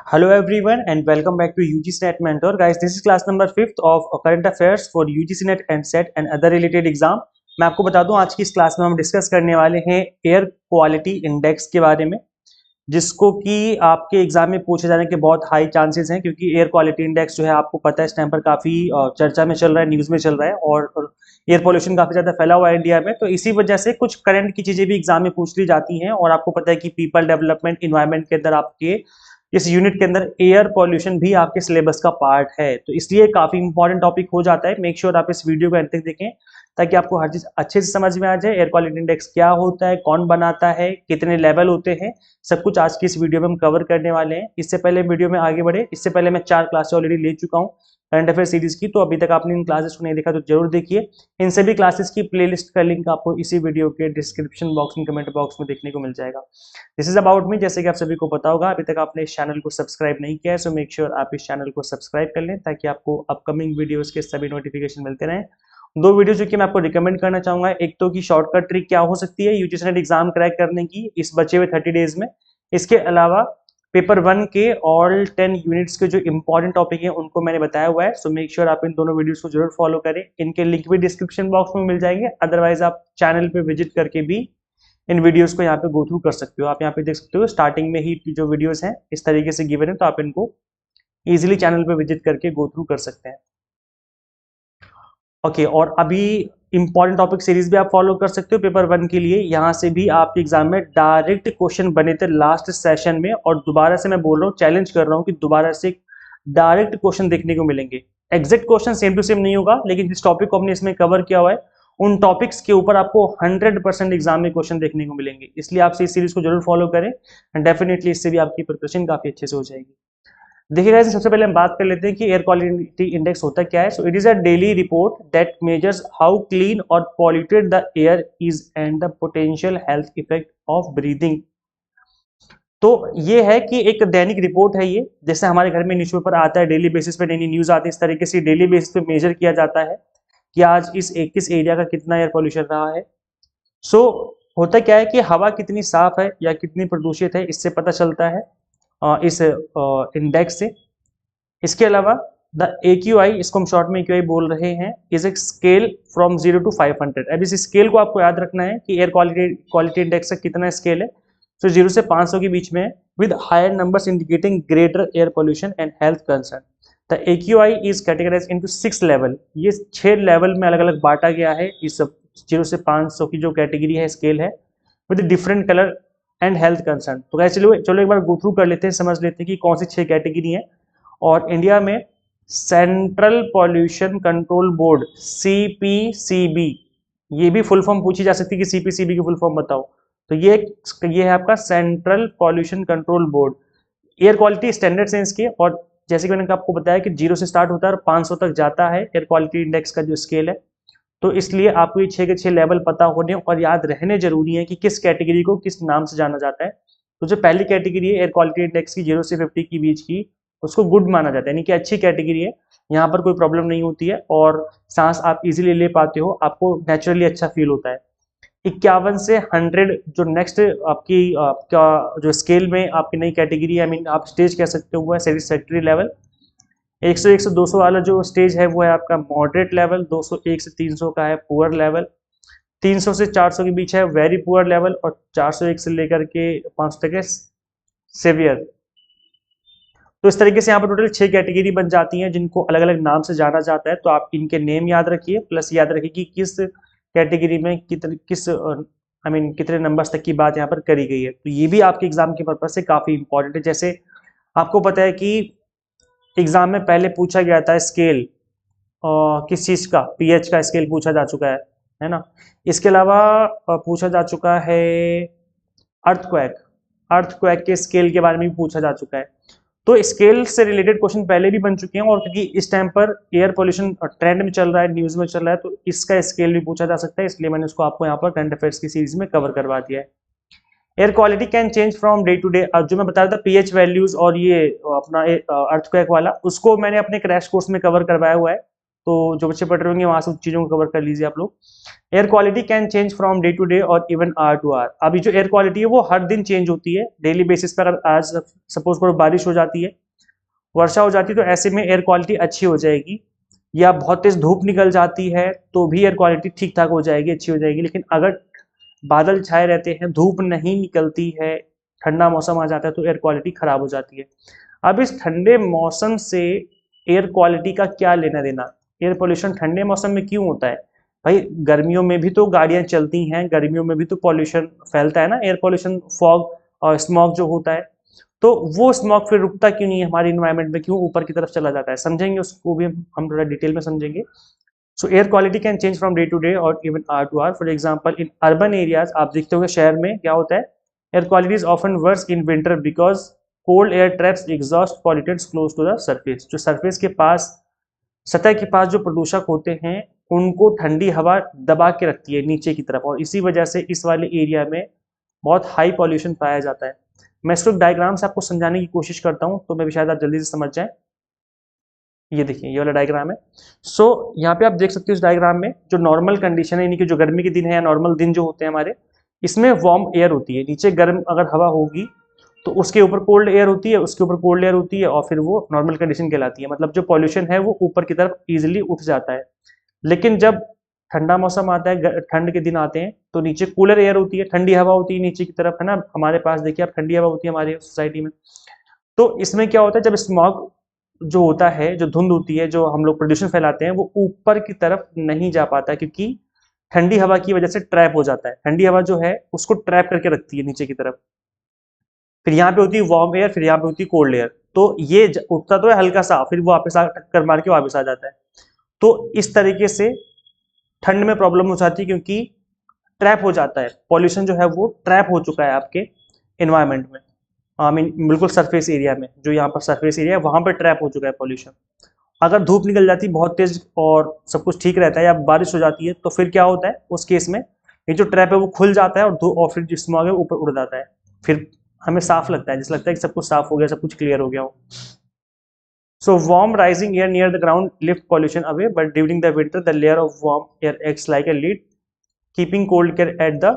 Hello everyone and welcome back to UGC Net Mentor. Guys, this is class number 5th of current affairs for UGC Net and SET and other related exam. मैं आपको बता दूं आज की इस class में हम discuss करने वाले हैं एयर क्वालिटी इंडेक्स के बारे में, जिसको कि आपके एग्जाम में पूछे जाने के बहुत हाई चांसेस हैं, क्योंकि एयर क्वालिटी इंडेक्स जो है आपको पता है इस टाइम पर काफ़ी चर्चा में चल रहा है, न्यूज़ में चल रहा है और एयर पोल्यूशन काफ़ी ज़्यादा फैला हुआ है इंडिया में। तो इसी वजह से कुछ करंट की चीज़ें भी एग्जाम में पूछ ली जाती हैं और आपको पता है कि पीपल डेवलपमेंट इन्वायरमेंट के अंदर आपके इस यूनिट के अंदर एयर पॉल्यूशन भी आपके सिलेबस का पार्ट है, तो इसलिए काफी इंपॉर्टेंट टॉपिक हो जाता है। मेक श्योर आप इस वीडियो को अंत तक देखें ताकि आपको हर चीज अच्छे से समझ में आ जाए। एयर क्वालिटी इंडेक्स क्या होता है, कौन बनाता है, कितने लेवल होते हैं, सब कुछ आज की इस वीडियो में हम कवर करने वाले हैं। इससे पहले वीडियो में आगे बढ़े, इससे पहले मैं 4 क्लासेस ऑलरेडी ले चुका हूँ करंट अफेयर सीरीज की, तो अभी तक आपने इन क्लासेस को नहीं देखा तो जरूर देखिए। इन सभी क्लासेस की प्लेलिस्ट का लिंक आपको इसी वीडियो के डिस्क्रिप्शन बॉक्स में कमेंट बॉक्स में देखने को मिल जाएगा। दिस इज अबाउट मी, जैसे कि आप सभी को पता होगा अभी तक आपने इस चैनल को सब्सक्राइब नहीं किया है, सो मेक श्योर आप इस चैनल को सब्सक्राइब कर लें ताकि आपको अपकमिंग वीडियोस के सभी नोटिफिकेशन मिलते रहें। 2 वीडियो जो कि मैं आपको रिकमेंड करना चाहूंगा, एक तो कि शॉर्टकट ट्रिक क्या हो सकती है यूजीसी नेट एग्जाम क्रैक करने की इस बचे हुए 30 डेज में। इसके अलावा पेपर 1 के ऑल 10 यूनिट्स के जो इंपॉर्टेंट टॉपिक हैं उनको मैंने बताया हुआ है, सो मेक श्योर आप इन दोनों वीडियोस को जरूर फॉलो करें। इनके लिंक भी डिस्क्रिप्शन बॉक्स में मिल जाएंगे, अदरवाइज आप चैनल पे विजिट करके भी इन वीडियोस को यहाँ पे गो थ्रू कर सकते हो। आप यहाँ पे देख सकते हो स्टार्टिंग में ही जो वीडियोस हैं इस तरीके से गिवन है, तो आप इनको इजीली चैनल पे विजिट करके गो थ्रू कर सकते हैं। ओके, और अभी इंपॉर्टेंट टॉपिक सीरीज भी आप फॉलो कर सकते हो पेपर 1 के लिए। यहाँ से भी आपके एग्जाम में डायरेक्ट क्वेश्चन बने थे लास्ट सेशन में, और दोबारा से मैं बोल रहा हूँ, चैलेंज कर रहा हूँ कि दोबारा से डायरेक्ट क्वेश्चन देखने को मिलेंगे। Exact question same to same नहीं होगा, लेकिन जिस टॉपिक को हमने इसमें कवर किया हुआ है उन टॉपिक्स के ऊपर आपको 100% एग्जाम में क्वेश्चन देखने को मिलेंगे। इसलिए आप इस सीरीज को जरूर फॉलो करें एंड डेफिनेटली इससे भी आपकी प्रिपरेशन काफी अच्छे से हो जाएगी। देखिए गाइस, सबसे पहले हम बात कर लेते हैं कि एयर क्वालिटी इंडेक्स होता क्या है। So it is a daily report that measures how clean और polluted the air is and the potential health effect of breathing. तो ये है कि एक दैनिक रिपोर्ट है ये, जैसे हमारे घर में न्यूज़पेपर आता है, डेली बेसिस पे नई न्यूज आती है, इस तरीके से डेली बेसिस पे मेजर किया जाता है कि आज किस एरिया का कितना एयर पॉल्यूशन रहा है। सो होता क्या है कि हवा कितनी साफ है या कितनी प्रदूषित है, इससे पता चलता है इस इंडेक्स से। इसके अलावा द AQI, इसको हम शॉर्ट में AQI बोल रहे हैं, is a scale from 0 to 500। अब इस स्केल को आपको याद रखना है कि एयर क्वालिटी इंडेक्स का कितना स्केल है। तो 0 से 500 के बीच में है, with higher numbers indicating greater air pollution and health concern. The AQI is categorised into 6 level. ये 6 लेवल में अलग अलग बांटा गया है। इस 0 से 500 की जो कैटेगरी है, स्केल है, with different colour and health concern. तो कैसे चलो एक बार गो थ्रू कर लेते हैं, समझ लेते हैं कि कौन सी 6 कैटेगरी है। और इंडिया में central pollution control board CPCB, ये भी फुल फॉर्म पूछी जा सकती है कि CPCB की फुल फॉर्म बताओ, तो ये है आपका central pollution control board. Air quality standard है इसके, और जैसे कि मैंने आपको बताया कि 0 से स्टार्ट होता है और 500 तक जाता है एयर क्वालिटी इंडेक्स का जो स्केल है। तो इसलिए आपको ये 6 के 6 लेवल पता होने और याद रहने जरूरी है कि किस कैटेगरी को किस नाम से जाना जाता है। तो जो पहली कैटेगरी है एयर क्वालिटी इंडेक्स की 0 से 50 के बीच की, उसको गुड माना जाता है, यानी कि अच्छी कैटेगरी है, यहाँ पर कोई प्रॉब्लम नहीं होती है और सांस आप इजीली ले पाते हो, आपको नेचुरली अच्छा फील होता है। 51 से 100 जो नेक्स्ट आपका जो स्केल में आपकी नई कैटेगरी है, आई मीन आप स्टेज कह सकते हो, वो है सेटिस्फैक्टरी लेवल। 101 से 200 वाला जो स्टेज है वो है आपका मॉडरेट लेवल। 201 से 300 का है पुअर लेवल। 300 से 400 के बीच है वेरी पुअर लेवल, और 401 से लेकर के 500 तक है सेवियर। तो इस तरीके से यहाँ पर टोटल 6 कैटेगरी बन जाती हैं जिनको अलग अलग नाम से जाना जाता है। तो आप इनके नेम याद रखिए, प्लस याद रखिए कि किस कैटेगरी में कितने नंबर्स तक की बात यहाँ पर करी गई है। तो ये भी आपके एग्जाम के पर्पज से काफी इंपॉर्टेंट है। जैसे आपको पता है कि एग्जाम में पहले पूछा गया था स्केल, किस चीज का, pH का स्केल पूछा जा चुका है ना। इसके अलावा पूछा जा चुका है अर्थक्वेक के स्केल के बारे में भी पूछा जा चुका है। तो स्केल से रिलेटेड क्वेश्चन पहले भी बन चुके हैं, और क्योंकि इस टाइम पर एयर पोल्यूशन ट्रेंड में चल रहा है, न्यूज में चल रहा है, तो इसका स्केल भी पूछा जा सकता है, इसलिए मैंने उसको आपको यहाँ पर करंट अफेयर्स की सीरीज में कवर करवा दिया है। Air quality can change from day to day. जो मैं बता रहा था pH वैल्यूज और ये अपना अर्थक्वेक वाला, उसको मैंने अपने क्रैश कोर्स में कवर करवाया हुआ है, तो जो बच्चे पढ़ रहे होंगे वहां से चीज़ों को कवर कर लीजिए आप लोग। Air quality can change from day to day और इवन आवर टू आवर। अभी जो एयर क्वालिटी है वो हर दिन चेंज होती है डेली बेसिस पर। अगर आज सपोज करो बारिश हो जाती है, वर्षा हो जाती है, तो ऐसे में एयर क्वालिटी अच्छी हो जाएगी। या बहुत तेज धूप निकल जाती है तो भी एयर क्वालिटी ठीक ठाक हो जाएगी, अच्छी हो जाएगी। लेकिन अगर बादल छाए रहते हैं, धूप नहीं निकलती है, ठंडा मौसम आ जाता है, तो एयर क्वालिटी खराब हो जाती है। अब इस ठंडे मौसम से एयर क्वालिटी का क्या लेना देना? एयर पोल्यूशन ठंडे मौसम में क्यों होता है भाई? गर्मियों में भी तो गाड़ियां चलती हैं, गर्मियों में भी तो पॉल्यूशन फैलता है ना, एयर पोल्यूशन, फॉग और स्मॉग जो होता है। तो वो स्मॉग फिर रुकता क्यों नहीं है हमारे इन्वायरमेंट में, क्यों ऊपर की तरफ चला जाता है? समझेंगे उसको भी हम थोड़ा डिटेल में समझेंगे। So air quality can change from day to day और even hour to hour. For example in urban areas, आप देखते होंगे शहर में क्या होता है, air quality is often worse in winter because cold air traps exhaust pollutants close to the surface. जो सरफेस के पास, सतह के पास जो प्रदूषक होते हैं, उनको ठंडी हवा दबा के रखती है नीचे की तरफ, और इसी वजह से इस वाले एरिया में बहुत हाई पॉल्यूशन पाया जाता है। मैं इसको डायग्राम से आपको समझाने की कोशिश करता हूँ, तो मैं भी शायद आप जल्दी से समझ जाएं। ये देखिए, ये वाला डायग्राम है। सो यहाँ पे आप देख सकते हो इस डायग्राम में जो नॉर्मल कंडीशन है, यानी कि जो गर्मी के दिन है या नॉर्मल दिन जो होते हैं हमारे, इसमें वार्म एयर होती है, नीचे गर्म अगर हवा होगी तो उसके ऊपर कोल्ड एयर होती है, उसके ऊपर कोल्ड एयर होती है, और फिर वो नॉर्मल कंडीशन कहलाती है। मतलब जो पॉल्यूशन है वो ऊपर की तरफ इजिली उठ जाता है। लेकिन जब ठंडा मौसम आता है, ठंड के दिन आते हैं, तो नीचे कूलर एयर होती है, ठंडी हवा होती है नीचे की तरफ, है ना। हमारे पास देखिए आप, ठंडी हवा होती है हमारे सोसाइटी में। तो इसमें क्या होता है, जब स्मॉग जो होता है, जो धुंध होती है, जो हम लोग प्रदूषण फैलाते हैं, वो ऊपर की तरफ नहीं जा पाता, क्योंकि ठंडी हवा की वजह से ट्रैप हो जाता है। ठंडी हवा जो है उसको ट्रैप करके रखती है नीचे की तरफ। फिर यहाँ पे होती है वार्म एयर, फिर यहाँ पे होती है कोल्ड एयर। तो ये उठता तो है हल्का सा, फिर वो वापस टक्कर मार के वापस आ जाता है। तो इस तरीके से ठंड में प्रॉब्लम हो जाती है, क्योंकि ट्रैप हो जाता है, पॉल्यूशन जो है वो ट्रैप हो चुका है आपके इन्वायरमेंट में। आई मीन बिल्कुल सरफेस एरिया में, जो यहाँ पर सरफेस एरिया है वहां पर ट्रैप हो चुका है पॉल्यूशन। अगर धूप निकल जाती है बहुत तेज और सब कुछ ठीक रहता है, या बारिश हो जाती है, तो फिर क्या होता है उस केस में, ये जो ट्रैप है वो खुल जाता है, और फिर जो स्मॉग है ऊपर उड़ जाता है। फिर हमें साफ लगता है, जैसे लगता है कि सब कुछ साफ हो गया, सब कुछ क्लियर हो गया हो। So warm rising air near the ground lift pollution away, but during the winter the layer of warm air acts like a lid, keeping cold air at the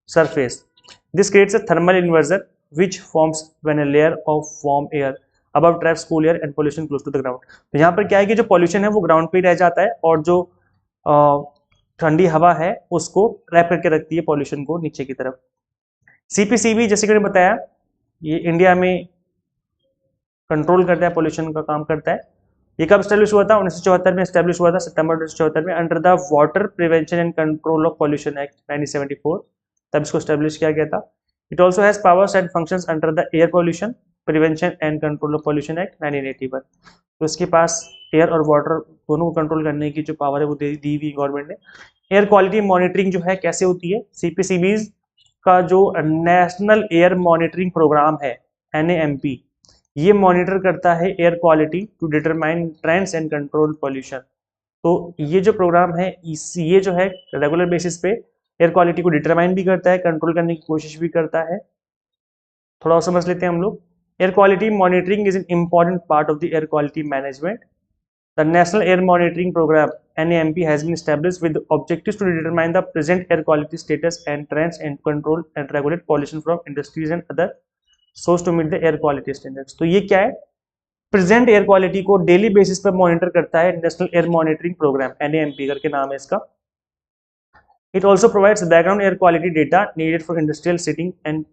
surface. This creates a thermal inversion which forms when a layer of warm air above traps cool air and pollution close to the ground. तो यहाँ पर क्या है कि जो pollution है वो ground पे ही रह जाता है, और जो ठंडी हवा है उसको ट्रैप करके रखती है pollution को नीचे की तरफ। CPCB जैसे कि मैंने बताया, ये इंडिया में कंट्रोल करता है, पोल्यूशन का काम करता है। ये कब स्टैब्लिश हुआ था? 1974 में स्टैब्लिश हुआ था, सितंबर 1974 में, under the water prevention and control of pollution act 1974, तब इसको स्टैब्लिश किया गया था। It also has powers and functions under the air pollution prevention and control of pollution act 1981। तो इसके पास एयर और वाटर दोनों को कंट्रोल करने की जो पावर है वो दी हुई गवर्नमेंट ने। एयर क्वालिटी मॉनिटरिंग जो है कैसे होती है? CPCBs का जो नेशनल एयर मॉनिटरिंग प्रोग्राम है, NAMP, ये मॉनिटर करता है air quality to determine trends and control pollution. तो ये जो प्रोग्राम है, ये जो है रेगुलर बेसिस पे एयर क्वालिटी को डिटरमाइन भी करता है, कंट्रोल करने की कोशिश भी करता है। थोड़ा और समझ लेते हैं हम लोग। Air quality monitoring is an important part of the air quality management. The national air monitoring programme NAMP has been established with objectives to determine the present air quality status and trends and control and regulate pollution from industries and other source to meet the air quality standards। तो ये क्या है? Present air quality को daily basis पर monitor करता है national air monitoring programme, NAMP करके नाम है इसका। It also provides background air quality data needed for industrial siting and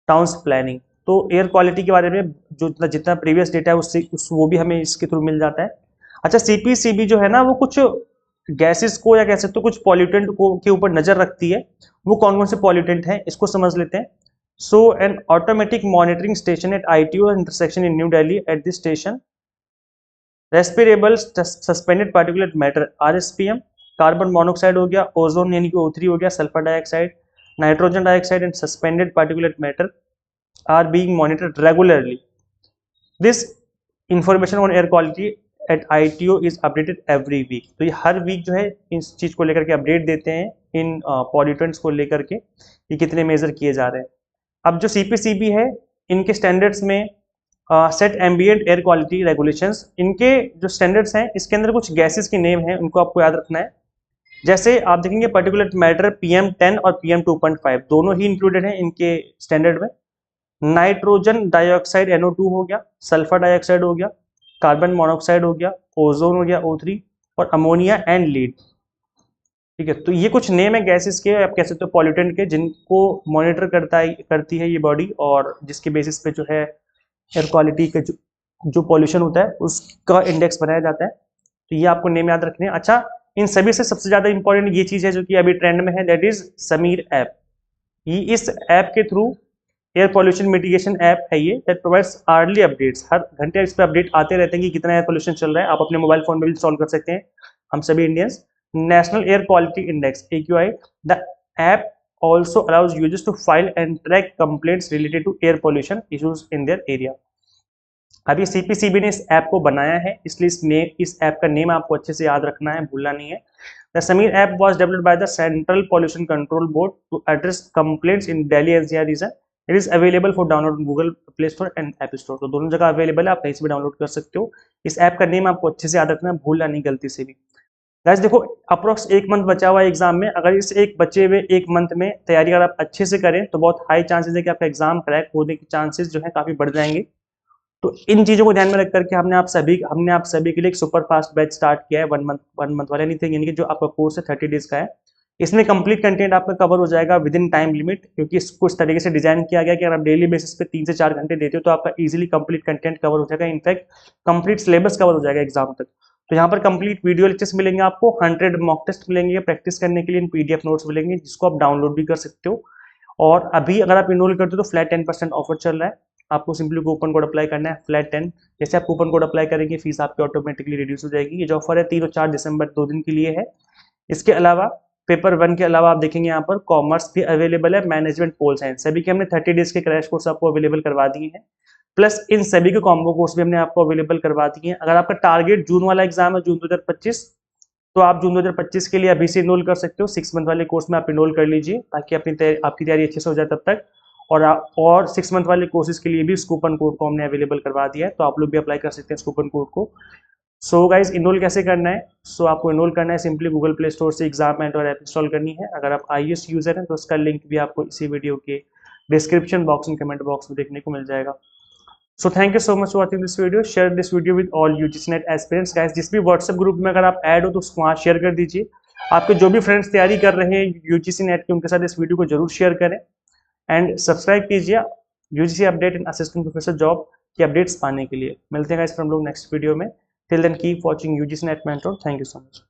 towns planning. तो एयर क्वालिटी के बारे में जो जितना प्रीवियस डेटा है उससे वो भी हमें इसके थ्रू मिल जाता है। अच्छा, CPCB जो है ना, वो कुछ गैसेस को, या कह सकते हो कुछ पॉल्यूटेंट को के ऊपर नजर रखती है। वो कौन कौन से पॉल्यूटेंट हैं इसको समझ लेते हैं। So an automatic monitoring station at ITO intersection in New Delhi. At this station, respirable suspended particulate matter RSPM, carbon monoxide हो गया, ओजोन यानी कि O3 हो गया, sulphur dioxide, nitrogen dioxide and suspended particulate matter are being monitored regularly. This information on air quality at ITO is updated every week. तो ये हर week जो है इस चीज को लेकर के अपडेट देते हैं, इन पॉल्यूटेंट्स को लेकर के ये कितने मेजर किए जा रहे हैं। अब जो CPCB है, इनके स्टैंडर्ड्स में set ambient air quality regulations, इनके जो स्टैंडर्ड्स हैं इसके अंदर कुछ गैसेस के नेम हैं, उनको आपको याद रखना है। जैसे आप देखेंगे पर्टिकुलर मैटर PM10 और PM2.5 दोनों ही इंक्लूडेड हैं इनके स्टैंडर्ड में। नाइट्रोजन डाइऑक्साइड NO2 हो गया, सल्फर डाइऑक्साइड हो गया, कार्बन मोनोऑक्साइड हो गया, ओजोन हो गया O3, और अमोनिया एंड लीड। ठीक है, तो ये कुछ नेम है गैसेस के, आप कह सकते हो पॉल्यूटेंट के, जिनको मॉनिटर करती है ये बॉडी, और जिसके बेसिस पे जो है एयर क्वालिटी का जो पॉल्यूशन होता है उसका इंडेक्स बनाया जाता है। तो ये आपको नेम याद रखने हैं। अच्छा, इन सभी से सबसे ज्यादा इंपॉर्टेंट ये चीज है जो कि अभी ट्रेंड में है, दैट इज समीर ऐप। ये इस ऐप के through air pollution mitigation app है ये, दैट प्रोवाइड्स आर्ली अपडेट्स। हर घंटे इस पर अपडेट आते रहते हैं कि कितना एयर पॉल्यूशन चल रहा है। आप अपने मोबाइल फोन में भी इंस्टॉल कर सकते हैं, हम सभी Indians. National air quality index AQI, the app also allows users to file and track complaints related to air pollution issues in their area। अभी CPCB ने इस ऐप को बनाया है, इसलिए इस ऐप का नेम आपको अच्छे से याद रखना है, भूलना नहीं है। The Sameer app was developed by the central pollution control board to address complaints in Delhi NCR region. It is available for download Google Play Store and app store. तो दोनों जगह अवेलेबल है, आप कहीं से भी डाउनलोड कर सकते हो। इस ऐप का नेम आपको अच्छे से याद रखना है, भूलना नहीं गलती से भी। गाइस देखो, अप्रोक्स 1 मंथ बचा हुआ है एग्जाम में। अगर इस एक बचे हुए 1 मंथ में तैयारी अगर आप अच्छे से करें तो बहुत हाई चांसेस है कि आपका एग्जाम क्रैक होने के चांसेस जो है काफी बढ़ जाएंगे। तो इन चीजों को ध्यान में रख करके हमने आप सभी के लिए एक सुपर फास्ट बैच स्टार्ट किया है। 1 मंथ वाले नहीं थे, यानी कि जो आपका कोर्स है 30 डेज का है। इसमें कंप्लीट कंटेंट आपका कवर हो जाएगा विद इन टाइम लिमिट, क्योंकि इसको इस तरीके से डिजाइन किया गया कि अगर आप डेली बेसिस पे 3 से 4 घंटे देते हो तो आपका इजीली कंप्लीट कंटेंट कवर हो जाएगा। इनफैक्ट कंप्लीट सिलेबस कवर हो जाएगा एग्जाम तक। तो यहाँ पर कंप्लीट वीडियो लेक्चर्स मिलेंगे आपको, 100 मॉक टेस्ट मिलेंगे प्रैक्टिस करने के लिए, PDF नोट्स मिलेंगे जिसको आप डाउनलोड भी कर सकते हो। और अभी अगर आप इनरोल करते हो तो फ्लैट 10% ऑफर चल रहा है। आपको सिंपली कूपन कोड अप्लाई करना है फ्लैट 10। जैसे आप कूपन कोड अप्लाई करेंगे फीस आपकी ऑटोमेटिकली रिड्यूस हो जाएगी। ये जो ऑफर है 3 और 4 दिसंबर 2 दिन के लिए है। इसके अलावा पेपर 1 के अलावा आप देखेंगे यहाँ पर कॉमर्स भी अवेलेबल है, मैनेजमेंट पोल साइंस, सभी के हमने 30 डेज के क्रैश कोर्स आपको अवेलेबल करवा दिए हैं। प्लस इन सभी के कॉम्बो कोर्स भी हमने आपको अवेलेबल करवा दिए हैं। अगर आपका टारगेट जून वाला एग्जाम है, जून 2025, तो आप जून 2025 के लिए अभी से इनरोल कर सकते हो। 6 मंथ वाले कोर्स में आप इनरोल कर लीजिए ताकि आपकी तैयारी अच्छे से हो जाए तब तक। और 6 मंथ वाले कोर्सेज के लिए भी इस कूपन कोड को हमने अवेलेबल करवा दिया है, तो आप लोग भी अप्लाई कर सकते हैं इस कूपन कोड को। सो गाइज, इनरोल कैसे करना है? सो आपको इनरोल करना है सिंपली गूगल प्ले स्टोर से एग्जाम एंड और ऐप इंस्टॉल करनी है। अगर आप iOS यूजर हैं तो उसका लिंक भी आपको इसी वीडियो के description box and comment box में देखने को मिल जाएगा। So thank you so much for watching this video. Share this video with all UGC NET aspirants. Guys, जिस भी व्हाट्सएप ग्रुप में अगर आप ऐड हो तो उसको वहाँ शेयर कर दीजिए। आपके जो भी फ्रेंड्स तैयारी कर रहे हैं UGC NET के, उनके साथ इस वीडियो को जरूर शेयर करें एंड सब्सक्राइब कीजिए UGC update and assistant professor job की अपडेट्स पाने के लिए। मिलते हैं गाइस हम लोग नेक्स्ट वीडियो में। Till then keep watching UGC NET mentor. Thank you so much.